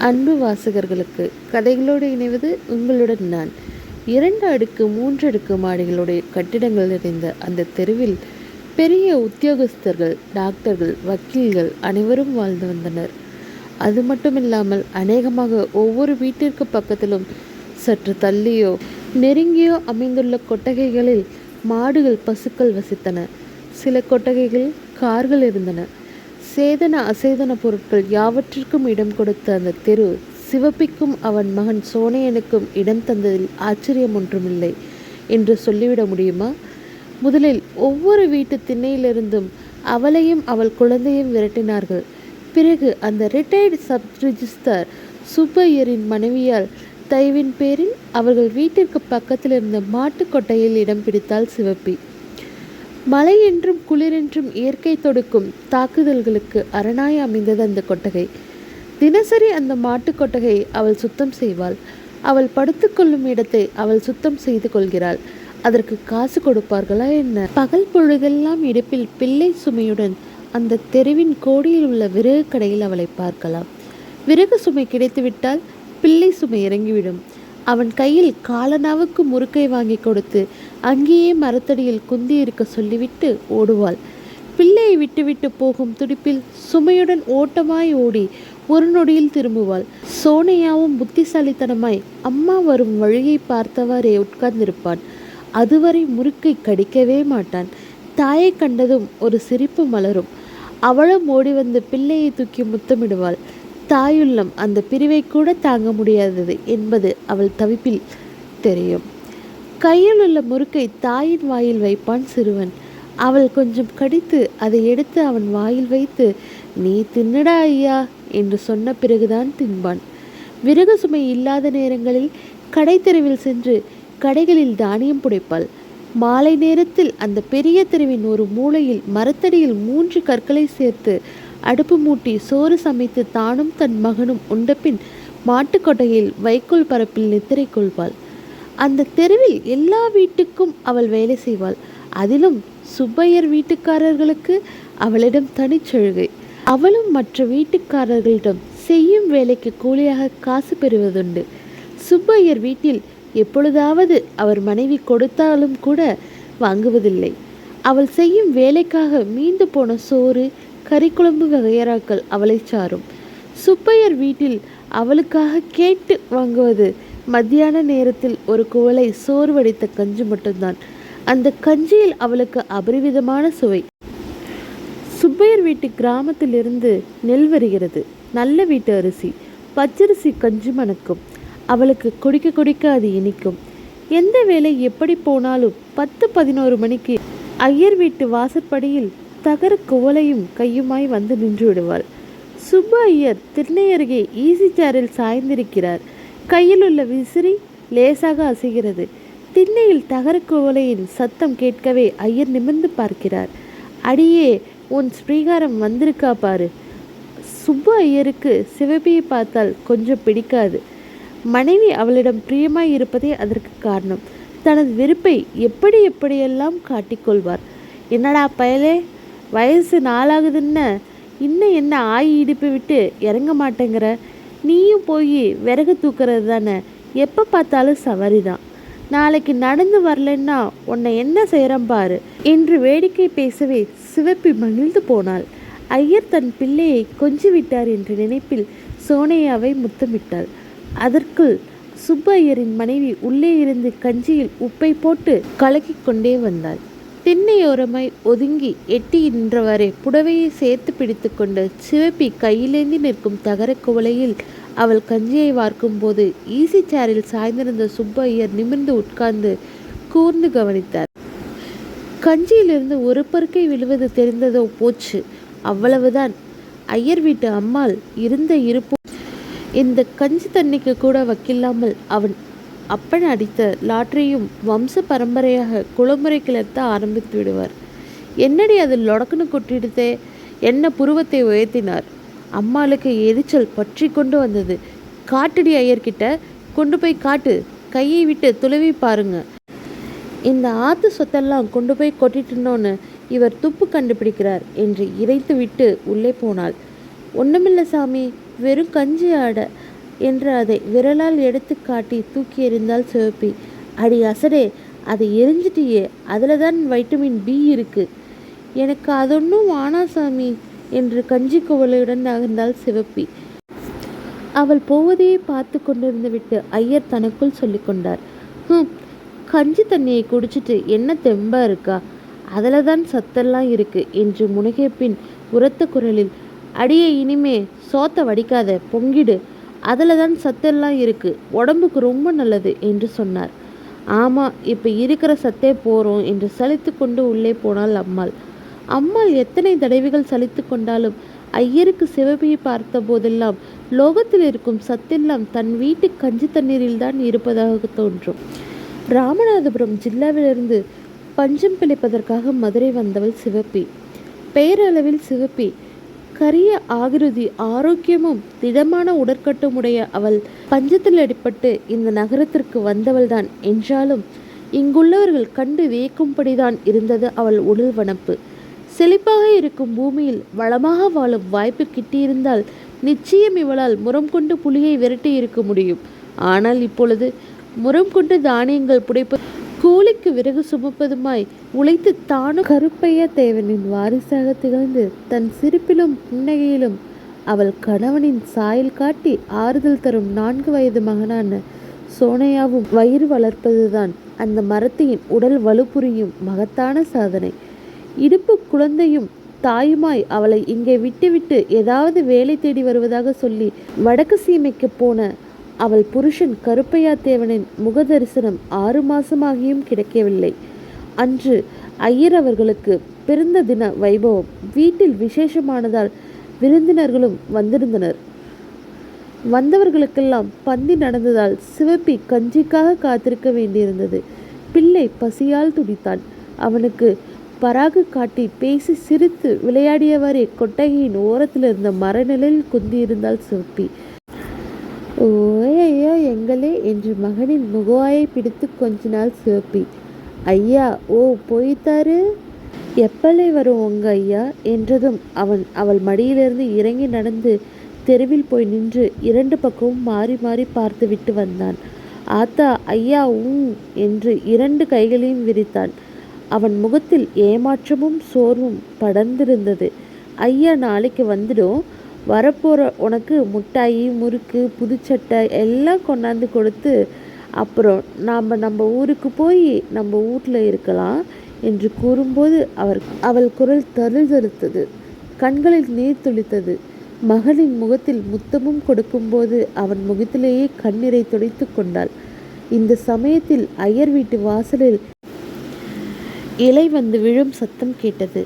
அன்பு வாசகர்களுக்கு கதைகளோடு இணைவது உங்களுடன் நான். 2 அடுக்கு 3 அடுக்கு மாடிகளுடைய கட்டிடங்கள் நிறைந்த அந்த தெருவில் பெரிய உத்தியோகஸ்தர்கள், டாக்டர்கள், வக்கீல்கள் அனைவரும் வாழ்ந்து வந்தனர். அது மட்டுமில்லாமல் அநேகமாக ஒவ்வொரு வீட்டிற்கு பக்கத்திலும் சற்று தள்ளியோ நெருங்கியோ அமைந்துள்ள கொட்டகைகளில் மாடுகள், பசுக்கள் வசித்தன. சில கொட்டகைகள் கார்கள் இருந்தன. சேதன அசேதன பொருட்கள் யாவற்றிற்கும் இடம் கொடுத்த அந்த தெரு சிவப்பிக்கும் அவன் மகன் சோனையனுக்கும் இடம் தந்ததில் ஆச்சரியம் ஒன்றுமில்லை என்று சொல்லிவிட முடியுமா? முதலில் ஒவ்வொரு வீட்டு திண்ணையிலிருந்தும் அவளையும் அவள் குழந்தையும் விரட்டினார்கள். பிறகு அந்த ரிட்டையர்டு சப் ரிஜிஸ்டர் சுப்பையரின் மனைவியால் தயவின் பேரில் அவர்கள் வீட்டிற்கு பக்கத்தில் இருந்த மாட்டுக் கொட்டையில் இடம் பிடித்தாள் சிவப்பி. மழை என்றும் குளிரென்றும் இயற்கை தொடுக்கும் தாக்குதல்களுக்கு அரணாய் அமைந்தது அந்த கொட்டகை. தினசரி அந்த மாட்டு கொட்டகையை அவள் சுத்தம் செய்வாள். அவள் படுத்துக்கொள்ளும் இடத்தை அவள் சுத்தம் செய்து கொள்கிறாள். அதற்கு காசு கொடுப்பார்களா என்ன? பகல் பொழுதெல்லாம் இடுப்பில் பிள்ளை சுமையுடன் அந்த தெருவின் கோடியில் உள்ள விறகு கடையில் அவளை பார்க்கலாம். விறகு சுமை கிடைத்துவிட்டால் பிள்ளை சுமை இறங்கிவிடும். அவன் கையில் காலனாவுக்கு முறுக்கை வாங்கி கொடுத்து அங்கேயே மரத்தடியில் குந்தி இருக்க சொல்லிவிட்டு ஓடுவாள். பிள்ளையை விட்டுவிட்டு போகும் துடிப்பில் சுமையுடன் ஓட்டமாய் ஓடி ஒரு நொடியில் திரும்புவாள். சோனையாவும் புத்திசாலித்தனமாய் அம்மா வரும் வழியை பார்த்தவாறே உட்கார்ந்திருப்பான். அதுவரை முறுக்கை கடிக்கவே மாட்டான். தாயை கண்டதும் ஒரு சிரிப்பு மலரும். அவளும் ஓடி வந்து பிள்ளையை தூக்கி முத்தமிடுவாள். தாயுள்ளம் அந்த பிரிவை கூட தாங்க முடியாதது என்பது அவள் தவிப்பில் தெரியும். கையில் உள்ள முறுக்கை தாயின் வாயில் வைப்பான் சிறுவன். அவள் கொஞ்சம் கடித்து அதை எடுத்து அவன் வாயில் வைத்து, நீ தின்னடா ஐயா என்று சொன்ன பிறகுதான் தின்பான். விறகு சுமை இல்லாத நேரங்களில் கடை தெருவில் சென்று கடைகளில் தானியம் புடைப்பாள். மாலை நேரத்தில் அந்த பெரிய தெருவின் ஒரு மூலையில் மரத்தடியில் 3 கற்களை சேர்த்து அடுப்பு மூட்டி சோறு சமைத்து தானும் தன் மகனும் உண்டபின் மாட்டுக்கொட்டையில் வைக்கோல் பரப்பில் நித்திரை கொள்வாள். அந்த தெருவில் எல்லா வீட்டுக்கும் அவள் வேலை செய்வாள். அதிலும் சுப்பையர் வீட்டுக்காரர்களுக்கு அவளிடம் தனிச்சலுகை. அவளும் மற்ற வீட்டுக்காரர்களிடம் செய்யும் வேலைக்கு கூலியாக காசு பெறுவதுண்டு. சுப்பையர் வீட்டில் எப்பொழுதாவது அவர் மனைவி கொடுத்தாலும் கூட வாங்குவதில்லை. அவள் செய்யும் வேலைக்காக மீந்து போன சோறு, கறிக்குழம்பு வகையறாக்கள் அவளை சாரும். சுப்பையர் வீட்டில் அவளுக்காக கேட்டு வாங்குவது மத்தியான நேரத்தில் ஒரு குவளை சோறு வடித்த கஞ்சி மட்டும்தான். அந்த கஞ்சியில் அவளுக்கு அபரிவிதமான சுவை. சுப்பையர் வீட்டு கிராமத்திலிருந்து நெல் வருகிறது. நல்ல வீட்டு அரிசி, பச்சரிசி கஞ்சி மணக்கும். அவளுக்கு குடிக்க குடிக்க அது இனிக்கும். எந்த வேலை எப்படி போனாலும் 10-11 மணிக்கு ஐயர் வீட்டு வாசற்படியில் தகர குவளையும் கையுமாய் வந்து நின்று விடுவாள். சுப்பு ஐயர் திண்ணை அருகே ஈசி சேரில் சாய்ந்திருக்கிறார். கையில் உள்ள விசிறி லேசாக அசைகிறது. திண்ணையில் தகர குவளையின் சத்தம் கேட்கவே ஐயர் நிமிர்ந்து பார்க்கிறார். அடியே, உன் ஸ்ரீகாரம் வந்திருக்கா பாரு. சுப்பு ஐயருக்கு சிவப்பியை பார்த்தால் கொஞ்சம் பிடிக்காது. மனைவி அவளிடம் பிரியமாய் இருப்பதே அதற்கு காரணம். தனது வெறுப்பை எப்படியெல்லாம் காட்டிக்கொள்வார். என்னடா பயலே, வயசு 4 ஆகுதுன்னு இன்னும் என்ன ஆயி இடுப்பு விட்டு இறங்க மாட்டேங்கிற? நீயும் போய் விறகு தூக்குறது தானே? எப்போ பார்த்தாலும் சவாரிதான். நாளைக்கு நடந்து வரலன்னா உன்னை என்ன செய்கிறேன் பாரு என்று வேடிக்கை பேசவே சிவப்பி மகிழ்ந்து போனாள். ஐயர் தன் பிள்ளையை கொஞ்சி விட்டார் என்ற நினைப்பில் சோனையாவை முத்தமிட்டாள். அதற்குள் சுப்பு ஐயரின் மனைவி உள்ளே இருந்து கஞ்சியில் உப்பை போட்டு கலக்கி கொண்டே வந்தாள். திண்ணையோரமாய் ஒதுங்கி எட்டி நின்றவரை புடவையை சேர்த்து பிடித்து கொண்டு சிவப்பி கையிலேந்தி நிற்கும் தகர குவளையில் அவள் கஞ்சியை வார்க்கும் போது ஈசி சேரில் சாய்ந்திருந்த சுப்பு ஐயர் நிமிர்ந்து உட்கார்ந்து கூர்ந்து கவனித்தார். கஞ்சியிலிருந்து ஒரு பருக்கை விழுவது தெரிந்ததோ போச்சு, அவ்வளவுதான். ஐயர் வீட்டு அம்மாள் இருந்த இருப்பு இந்த கஞ்சி தண்ணிக்கு கூட வக்கில்லாமல் அவன் அப்பன் அடித்த லாட்டரியும் வம்ச பரம்பரையாக குளமுறை கிளர்த்த ஆரம்பித்து விடுவார். என்னடி அது லொடக்குன்னு கொட்டிடுதே? என்ன புருவத்தை உயர்த்தினார். அம்மாளுக்கு எரிச்சல் பற்றி கொண்டு வந்தது. காட்டுடி ஐயர்கிட்ட, கொண்டு போய் காட்டு, கையை விட்டு துளவி பாருங்க. இந்த ஆத்து சொத்தெல்லாம் கொண்டு போய் கொட்டிட்டோன்னு இவர் துப்பு கண்டுபிடிக்கிறார் என்று இறைத்து விட்டு உள்ளே போனாள். ஒன்றுமில்ல சாமி, வெறும் கஞ்சி ஆட. என்று அதை விரலால் எடுத்து காட்டி தூக்கி எறிந்தாள் சிவப்பி. அடி அசடே, அதை எரிஞ்சிட்டியே, அதில் தான் வைட்டமின் பி இருக்கு. எனக்கு அதொன்னும் வானாசாமி என்று கஞ்சி குவளையுடன் நகர்ந்தாள் சிவப்பி. அவள் போவதையே பார்த்து கொண்டிருந்து விட்டு ஐயர் தனக்குள் சொல்லி கொண்டார். கஞ்சி தண்ணியை குடிச்சிட்டு என்ன தெம்பா இருக்கா, அதில் தான் சத்தெல்லாம் இருக்கு என்று முனகிய பின் உரத்த குரலில், அடியே இனிமே சோத்தை வடிக்காத, பொங்கிடு, அதில் தான் சத்தெல்லாம் இருக்கு, உடம்புக்கு ரொம்ப நல்லது என்று சொன்னார். ஆமாம், இப்போ இருக்கிற சத்தே போகிறோம் என்று சலித்து கொண்டு உள்ளே போனாள் அம்மாள். அம்மாள் எத்தனை தடவைகள் சலித்து கொண்டாலும் ஐயருக்கு சிவப்பியை பார்த்த போதெல்லாம் லோகத்தில் இருக்கும் சத்தெல்லாம் தன் வீட்டு கஞ்சி தண்ணீரில் தான் இருப்பதாக தோன்றும். ராமநாதபுரம் ஜில்லாவிலிருந்து பஞ்சம் பிழைப்பதற்காக மதுரை வந்தவள் சிவப்பி. பெயரளவில் சிவப்பி, கரிய ஆகிருதி, ஆரோக்கியமும் திடமான உடற்கட்டுமுடைய அவள் பஞ்சத்தில் அடிப்பட்டு இந்த நகரத்திற்கு வந்தவள்தான் என்றாலும் இங்குள்ளவர்கள் கண்டு வியக்கும்படிதான் இருந்தது அவள் உடல் வனப்பு. செழிப்பாக இருக்கும் பூமியில் வளமாக வாழும் வாய்ப்பு கிட்டியிருந்தால் நிச்சயம் இவளால் முரம் கொண்டு புலியை விரட்டி இருக்க முடியும். ஆனால் இப்பொழுது முரம் கொண்டு தானியங்கள் புடைப்பது, கூலிக்கு விறகு சுமப்பதுமாய் உழைத்து தானும் கருப்பையா தேவனின் வாரிசாக திகழ்ந்து தன் சிரிப்பிலும் புன்னகையிலும் அவள் கணவனின் சாயல் காட்டி ஆறுதல் தரும் 4 வயது மகனான சோனையாவும் வயிறு வளர்ப்பதுதான் அந்த மரத்தின் உடல் வலுப்புரியும் மகத்தான சாதனை. இடுப்பு குழந்தையும் தாயுமாய் அவளை இங்கே விட்டுவிட்டு ஏதாவது வேலை தேடி வருவதாக சொல்லி வடக்கு சீமைக்கு போன அவள் புருஷன் கருப்பையா தேவனின் முக தரிசனம் 6 மாசமாகியும் கிடைக்கவில்லை. அன்று ஐயர் அவர்களுக்கு பிறந்த தின வைபவம். வீட்டில் விசேஷமானதால் விருந்தினர்களும் வந்திருந்தனர். வந்தவர்களுக்கெல்லாம் பந்தி நடந்ததால் சிவப்பி கஞ்சிக்காக காத்திருக்க வேண்டியிருந்தது. பிள்ளை பசியால் துடித்தான். அவனுக்கு பராகு காட்டி பேசி சிரித்து விளையாடியவரே கொட்டகையின் ஓரத்தில் இருந்த மரநிலையில் குந்தியிருந்தாள் சிவப்பி. ஓய்யா எங்களே என்று மகனின் முகவாயை பிடித்து கொஞ்சினாள் சிவப்பி. ஐயா, ஓ போய்த்தாரு, எப்பலே வரும் உங்க ஐயா என்றதும் அவன் அவள் மடியிலிருந்து இறங்கி நடந்து தெருவில் போய் நின்று 2 பக்கமும் மாறி மாறி பார்த்து விட்டு வந்தான். ஆத்தா, ஐயா என்று 2 கைகளையும் விரித்தான். அவன் முகத்தில் ஏமாற்றமும் சோர்வும் படர்ந்திருந்தது. ஐயா நாளைக்கு வந்துடும், வரப்போகிற உனக்கு முட்டாயி, முறுக்கு, புதுச்சட்டை எல்லாம் கொண்டாந்து கொடுத்து அப்புறம் நம்ம ஊருக்கு போய் நம்ம வீட்டில் இருக்கலாம் என்று கூறும்போது அவள் குரல் தழுதழுத்தது. கண்களில் நீர் துளித்தது. மகனின் முகத்தில் முத்தமும் கொடுக்கும்போது அவன் முகத்திலேயே கண்ணீரை துடைத்து கொண்டாள். இந்த சமயத்தில் ஐயர் வீட்டு வாசலில் இலை வந்து விழும் சத்தம் கேட்டது.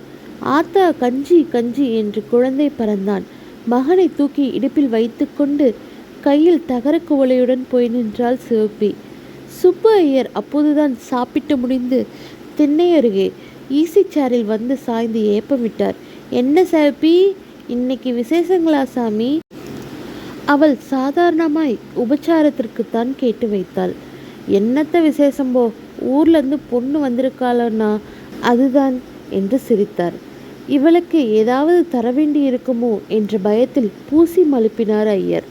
ஆத்தா, கஞ்சி கஞ்சி என்று குழந்தை பறந்தான். மகனை தூக்கி இடுப்பில் வைத்து கொண்டு கையில் தகர குவளையுடன் போய் நின்றாள் சிவப்பி. சுப்பு ஐயர் அப்போதுதான் சாப்பிட்டு முடிந்து திண்ணை அருகே ஈசி சேரில் வந்து சாய்ந்து ஏப்பமிட்டார். என்ன சிவப்பி, இன்னைக்கு விசேஷங்களா சாமி? அவள் சாதாரணமாய் உபச்சாரத்திற்குத்தான் கேட்டு வைத்தாள். என்னத்த விசேஷம்போ, ஊர்லேருந்து பொண்ணு வந்திருக்காளன்னா அதுதான் என்று சிரித்தார். இவளுக்கு ஏதாவது தர வேண்டி இருக்குமோ என்ற பயத்தில் பூசி மழுப்பினார் ஐயர்.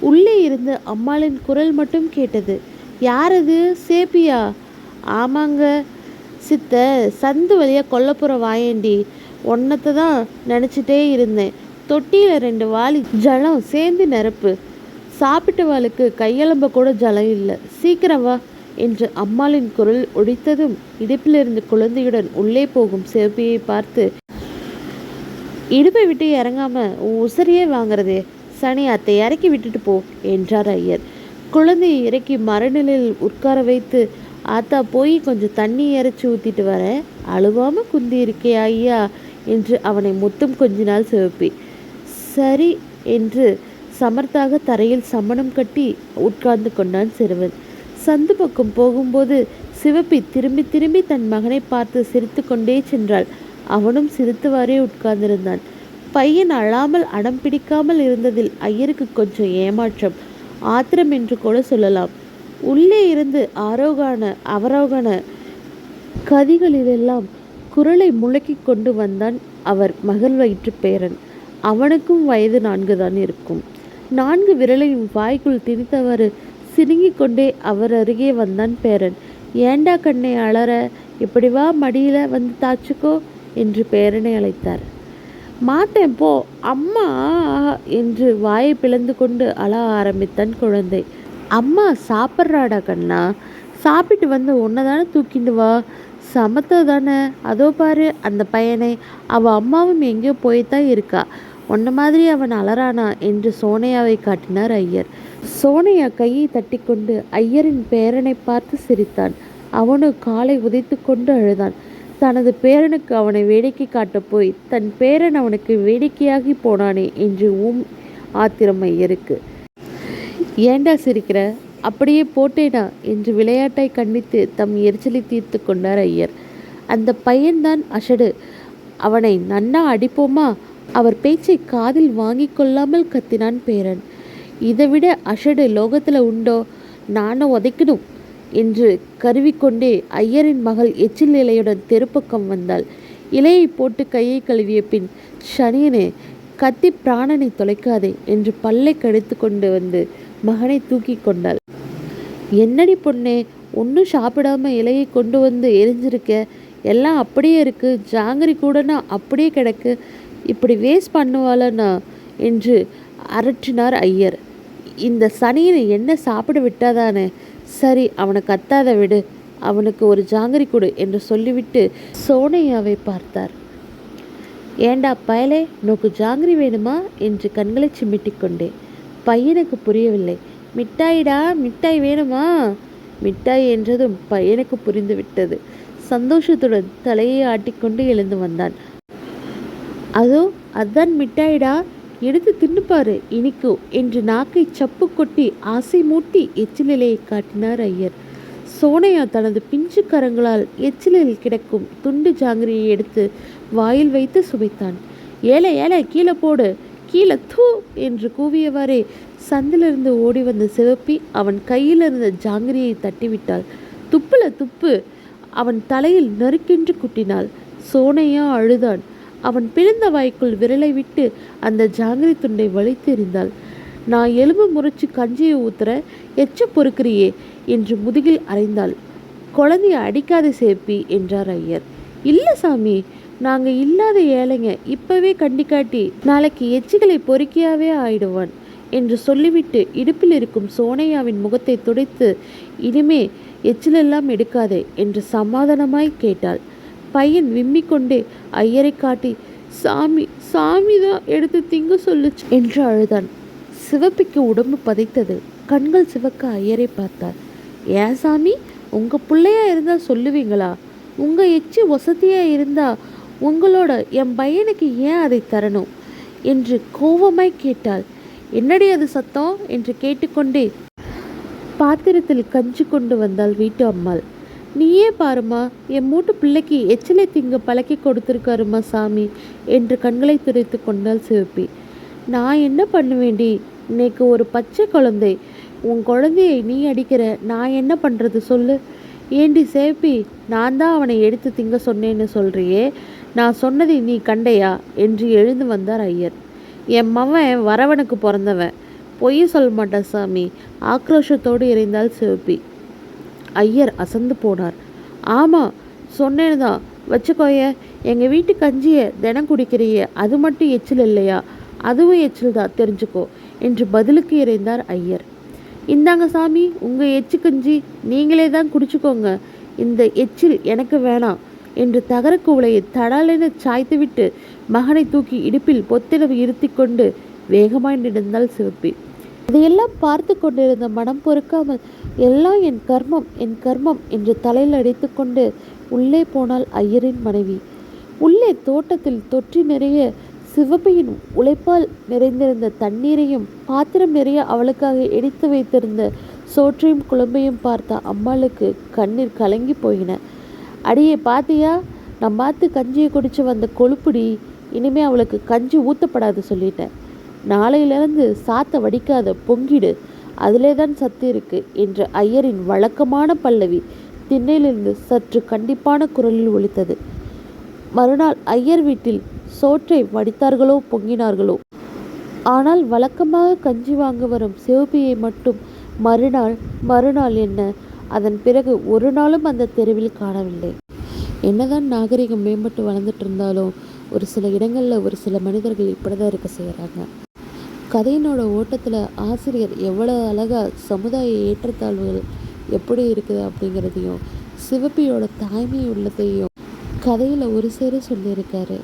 உள்ளே இருந்து அம்மாளின் குரல் மட்டும் கேட்டது. யாரது, சேப்பியா? ஆமாங்க சித்த, சந்து வழியாக கொல்லப்புற வாயேண்டி, ஒன்னத்தை தான் நினச்சிட்டே இருந்தேன். தொட்டியில் 2 வாளி ஜலம் சேர்ந்து நிரப்பு. சாப்பிட்டவாளுக்கு கையெலம்ப கூட ஜலம் இல்லை, சீக்கிரம் வா என்று அம்மாளின் குரல் ஒடித்ததும் இடுப்பிலிருந்து குழந்தையுடன் உள்ளே போகும் சிவப்பியை பார்த்து, இடுப்பை விட்டு இறங்காம உசரியே வாங்குறதே, சனி அத்தை இறக்கி விட்டுட்டு போ என்றார் ஐயர். குழந்தையை இறக்கி மரநிலையில் உட்கார வைத்து, ஆத்தா போய் கொஞ்சம் தண்ணி இறைச்சி ஊற்றிட்டு வர, அழுவாமல் குந்தி இருக்கே ஐயா என்று அவனை முத்தம் கொஞ்சினாள் சிவப்பி. சரி என்று சமர்த்தாக தரையில் சம்மணம் கட்டி உட்கார்ந்து கொண்டான் சிறுவன். சந்து பக்கம் போகும்போது சிவப்பி திரும்பி திரும்பி தன் மகனை பார்த்து சிரித்து கொண்டே சென்றாள். அவனும் சிரித்துவாரே உட்கார்ந்திருந்தான். பையன் அழாமல் அடம் பிடிக்காமல் இருந்ததில் ஐயருக்கு கொஞ்சம் ஏமாற்றம், ஆத்திரம் என்று கூட சொல்லலாம். உள்ளே இருந்து ஆரோகான அவரோகண கதிகளிலெல்லாம் குரலை முழக்கி கொண்டு வந்தான் அவர் மகள் வயிற்று பேரன். அவனுக்கும் வயது 4 தான் இருக்கும். 4 விரலையும் வாய்க்குள் திணித்தவாறு சினுங்கிக் கொண்டே அவர் அருகே வந்தான் பேரன். ஏண்டா கண்ணை அலற, இப்படி வா, மடியில வந்து தாச்சுக்கோ என்று பேரனை அழைத்தார். மாட்டேன் போ அம்மா என்று வாயை பிளந்து கொண்டு அழ ஆரம்பித்தான் குழந்தை. அம்மா சாப்பிட்றாடா கண்ணா, சாப்பிட்டு வந்து உன்னதானே தூக்கிண்டு வா, சமத்த தானே, அதோ பாரு அந்த பையனை, அவள் அம்மாவும் எங்கேயோ போய்தான் இருக்கா, உன்ன மாதிரி அவன் அலறானா என்று சோனையாவை காட்டினார் ஐயர். சோனையா கையை தட்டி கொண்டு ஐயரின் பேரனை பார்த்து சிரித்தான். அவனோ காலை உதைத்து கொண்டு அழுதான். தனது பேரனுக்கு அவனை வேடிக்கை காட்டப் போய் தன் பேரன் அவனுக்கு வேடிக்கையாகி போனானே என்று ஆத்திரம் ஐயருக்கு. ஏண்டா சிரிக்கிற, அப்படியே போட்டேனா என்று விளையாட்டாய் கண்டித்து தம் எரிச்சலை தீர்த்து கொண்டார் ஐயர். அந்த பையன்தான் அஷடு, அவனை நன்னா அடிப்போமா? அவர் பேச்சை காதில் வாங்கி கொள்ளாமல் கத்தினான் பேரன். இதைவிட அஷடு லோகத்தில் உண்டோ, நானும் உதைக்கணும் என்று கருவிக்கொண்டே ஐயரின் மகள் எச்சில் இலையுடன் தெருப்பக்கம் வந்தாள். இலையை போட்டு கையை கழுவிய பின், சனியனே, கத்தி பிராணனை தொலைக்காதே என்று பல்லை கடித்து கொண்டு வந்து மகனை தூக்கி கொண்டாள். என்னடி பொண்ணே, ஒன்றும் சாப்பிடாம இலையை கொண்டு வந்து எரிஞ்சிருக்க, எல்லாம் அப்படியே இருக்கு, ஜாங்கிரி கூடனா அப்படியே கிடக்கு, இப்படி வேஸ்ட் பண்ணுவாளனா என்று அரற்றினார் ஐயர். இந்த சனியனை என்ன சாப்பிட விட்டாதானே, சரி அவனை கத்தாத விடு, அவனுக்கு ஒரு ஜாங்கிரி கொடு என்று சொல்லிவிட்டு சோனையாவை பார்த்தார். ஏண்டா பயலே, நோக்கு ஜாங்கிரி வேணுமா என்று கண்களை சிமிட்டிக் கொண்டே. பையனுக்கு புரியவில்லை. மிட்டாயிடா, மிட்டாய் வேணுமா? மிட்டாய் என்றதும் பையனுக்கு புரிந்து விட்டது. சந்தோஷத்துடன் தலையை ஆட்டிக்கொண்டு எழுந்து வந்தான். அதோ அதான் மிட்டாயிடா, எடுத்து தின்னுப்பாரு, இனிக்கும் என்று நாக்கை சப்பு கொட்டி ஆசை மூட்டி எச்சிலையை காட்டினார் ஐயர். சோனையா தனது பிஞ்சு கரங்களால் எச்சிலில் கிடக்கும் துண்டு ஜாங்கிரியை எடுத்து வாயில் வைத்து சுவைத்தான். ஏழை ஏழை, கீழே போடு, கீழே தூ என்று கூவியவாறே சந்திலிருந்து ஓடி வந்த சிவப்பி அவன் கையில் இருந்த ஜாங்கிரியை தட்டிவிட்டாள். துப்புல துப்பு, அவன் தலையில் நறுக்கென்று குட்டினாள். சோனையா அழுதான். அவன் பிளந்த வாய்க்குள் விரலை விட்டு அந்த ஜாங்கிரி துண்டை வலித்து எறிந்தாள். நான் எலும்பு முறைச்சி கஞ்சியை ஊத்துற, எச்ச பொறுக்கிறியே என்று முதுகில் அறைந்தாள். குழந்தைய அடிக்காத சேப்பி என்றார் ஐயர். இல்லை சாமி, நாங்கள் இல்லாத ஏழைங்க, இப்பவே கண்டிக்காட்டி நாளைக்கு எச்சிகளை பொறுக்கியாவே ஆயிடுவான் என்று சொல்லிவிட்டு இடுப்பில் இருக்கும் சோனையாவின் முகத்தை துடைத்து, இனிமே எச்சிலெல்லாம் எடுக்காதே என்று சமாதானமாய் கேட்டாள். பையன் விம்மிக்கொண்டே ஐயரை காட்டி, சாமி சாமி தான் எடுத்து திங்க சொல்லுச்சு என்று அழுதான். சிவப்பிக்கு உடம்பு பதைத்தது. கண்கள் சிவக்க ஐயரை பார்த்தார். ஏன் சாமி, உங்கள் பிள்ளையா இருந்தால் சொல்லுவீங்களா? உங்கள் எச்சி வசதியாக இருந்தால் உங்களோட என் பையனுக்கு ஏன் அதை தரணும் என்று கோபமாய் கேட்டாள். என்னடி அது சத்தம் என்று கேட்டுக்கொண்டே பாத்திரத்தில் கஞ்சி கொண்டு வந்தாள் வீட்டு அம்மாள். நீயே பாருமா, என் மூட்டு பிள்ளைக்கு எச்சிலை திங்க பழக்கி கொடுத்துருக்காருமா சாமி என்று கண்களை துடைத்து கொண்டாள் சிவப்பி. நான் என்ன பண்ணுவேண்டி, இன்னைக்கு ஒரு பச்சை குழந்தை, உன் குழந்தையை நீ அடிக்கிற, நான் என்ன பண்ணுறது சொல்லு? ஏண்டி சேப்பி, நான் தான் அவனை எடுத்து திங்க சொன்னேன்னு சொல்கிறியே, நான் சொன்னதை நீ கண்டையா என்று எழுந்து வந்தார் ஐயர். என் மவன் வரவனுக்கு பிறந்தவன், பொய் சொல்ல மாட்டான் சாமி, ஆக்ரோஷத்தோடு இறைந்தாள் சிவப்பி. ஐயர் அசந்து போனார். ஆமாம் சொன்னேன்னு தான் வச்சுக்கோய, எங்கள் வீட்டு கஞ்சியை தினம் குடிக்கிறிய, அது மட்டும் எச்சில் இல்லையா? அதுவும் எச்சில் தான், தெரிஞ்சுக்கோ என்று பதிலுக்கு இறைந்தார் ஐயர். இந்தாங்க சாமி, உங்கள் எச்சி கஞ்சி நீங்களே தான் குடிச்சுக்கோங்க, இந்த எச்சில் எனக்கு வேணாம் என்று தகர குவளையை தடாலென சாய்த்துவிட்டு மகனை தூக்கி இடுப்பில் பொத்திடவு இருத்தி கொண்டு வேகமாய் நடந்தாள் சிவப்பி. இதையெல்லாம் பார்த்து கொண்டிருந்த மனம் பொறுக்காமல், எல்லாம் என் கர்மம் என் கர்மம் என்று தலையில் அடித்து கொண்டு உள்ளே போனாள் ஐயரின் மனைவி. உள்ளே தோட்டத்தில் தொற்றி நிறைய சிவப்பியின் உழைப்பால் நிறைந்திருந்த தண்ணீரையும் பாத்திரம் நிறைய அவளுக்காக எடுத்து வைத்திருந்த சோற்றையும் குழம்பையும் பார்த்த அம்மாளுக்கு கண்ணீர் கலங்கி போயின. அடியே பாத்தியா, நான் பார்த்து கஞ்சியை குடிச்சு வந்த கொழுப்புடி, இனிமே அவளுக்கு கஞ்சி ஊற்றப்படாது சொல்லிட்டேன், நாளையிலிருந்து சாத்த வடிக்காத, பொங்கிடு, அதிலே தான் சத்து இருக்கு என்ற ஐயரின் வழக்கமான பல்லவி திண்ணையிலிருந்து சற்று கண்டிப்பான குரலில் ஒலித்தது. மறுநாள் ஐயர் வீட்டில் சோற்றை வடித்தார்களோ பொங்கினார்களோ, ஆனால் வழக்கமாக கஞ்சி வாங்க வரும் சிவப்பியை மட்டும் மறுநாள் என்ன, அதன் பிறகு ஒரு நாளும் அந்த தெருவில் காணவில்லை. என்னதான் நாகரிகம் மேம்பட்டு வளர்ந்துட்டு இருந்தாலும் ஒரு சில இடங்களில் ஒரு சில மனிதர்கள் இப்படி தான் இருக்க செய்கிறாங்க. கதையினோட ஓட்டத்தில் ஆசிரியர் எவ்வளோ அழகாக சமுதாய ஏற்றத்தாழ்வுகள் எப்படி இருக்குது அப்படிங்கிறதையும் சிவப்பியோட தாய்மை உள்ளதையும் கதையில் ஒரு சேர சொல்லியிருக்காரு.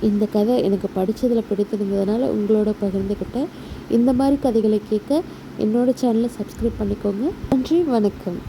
இந்த கதை எனக்கு படித்ததில் பிடித்திருந்ததுனால உங்களோட பகிர்ந்துக்கிட்டேன். இந்த மாதிரி கதைகளை கேட்க என்னோடய சேனலை சப்ஸ்கிரைப் பண்ணிக்கோங்க. நன்றி, வணக்கம்.